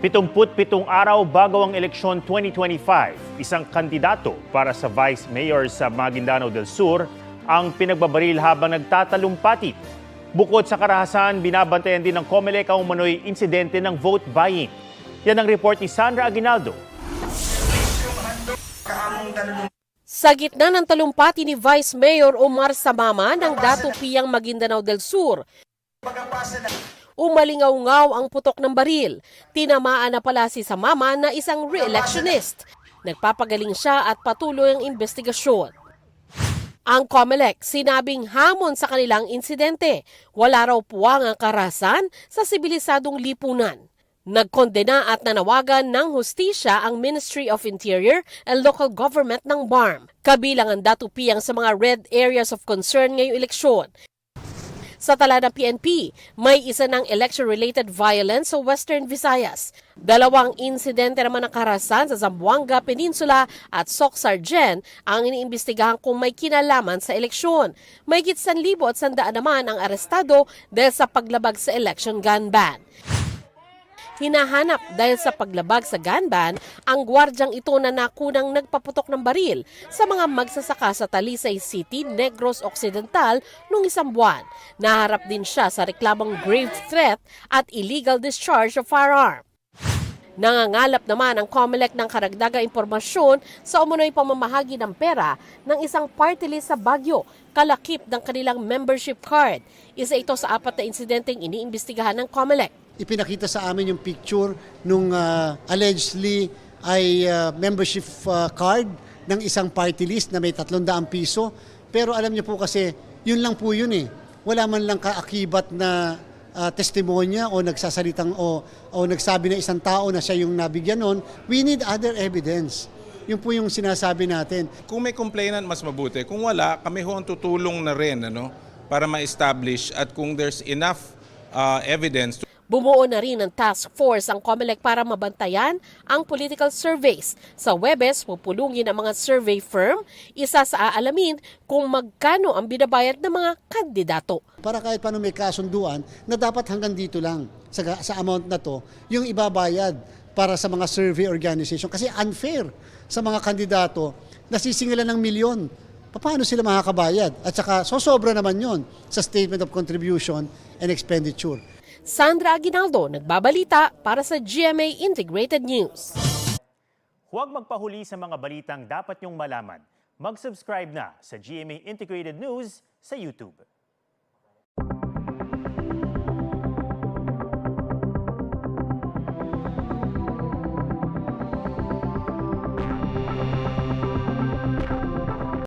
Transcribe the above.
77 araw bago ang eleksyon 2025, isang kandidato para sa Vice Mayor sa Maguindanao del Sur ang pinagbabaril habang nagtatalumpati. Bukod sa karahasan, binabantayan din ng COMELEC ang umano'y insidente ng vote buying. Yan ang report ni Sandra Aguinaldo. Sa gitna ng talumpati ni Vice Mayor Omar Samama ng Datupiyang Maguindanao del Sur, umalingaw-ngaw ang putok ng baril. Tinamaan na pala si Samama na isang re-electionist. Nagpapagaling siya at patuloy ang investigasyon. Ang COMELEC sinabing hamon sa kanilang insidente. Wala raw puwang ang karahasan sa sibilisadong lipunan. Nagkondena at nanawagan ng hustisya ang Ministry of Interior and Local Government ng BARM. Kabilang ang Datupiyang sa mga red areas of concern ngayong eleksyon. Sa tala ng PNP, may isa ng election-related violence sa Western Visayas. 2 insidente naman ng karahasan sa Zamboanga Peninsula at Soc-Sargen ang iniimbestigahan kung may kinalaman sa eleksyon. May 1,100 naman ang arestado dahil sa paglabag sa election gun ban. Hinahanap dahil sa paglabag sa gun ban ang gwardyang ito na nakunang nagpaputok ng baril sa mga magsasaka sa Talisay City, Negros Occidental noong 1 buwan. Naharap din siya sa reklamong grave threat at illegal discharge of firearm. Nangangalap naman ang COMELEC ng karagdagang impormasyon sa umunoy pamamahagi ng pera ng isang party list sa Baguio, kalakip ng kanilang membership card. Isa ito sa 4 na insidenteng iniimbestigahan ng COMELEC. Ipinakita sa amin yung picture nung allegedly ay membership card ng isang party list na may 300 piso. Pero alam niyo po kasi, yun lang po yun eh. Wala man lang kaakibat na testimonya o nagsasalitang o nagsabi na isang tao na siya yung nabigyan nun. We need other evidence. Yun po yung sinasabi natin. Kung may complainant, mas mabuti. Kung wala, kami ho ang tutulong na rin para ma-establish at kung there's enough evidence. Bumuo na rin ng task force ang COMELEC para mabantayan ang political surveys. Sa Huwebes, pupulungin ang mga survey firm, isa sa aalamin kung magkano ang binabayad ng mga kandidato. Para kahit paano may kasunduan na dapat hanggang dito lang sa amount na to, yung ibabayad para sa mga survey organization. Kasi unfair sa mga kandidato, nasisingilan ng milyon. Paano sila makakabayad? At saka sosobra naman yon sa Statement of Contribution and Expenditure. Sandra Aguinaldo, nagbabalita para sa GMA Integrated News. Huwag magpahuli sa mga balitang dapat niyong malaman. Mag-subscribe na sa GMA Integrated News sa YouTube.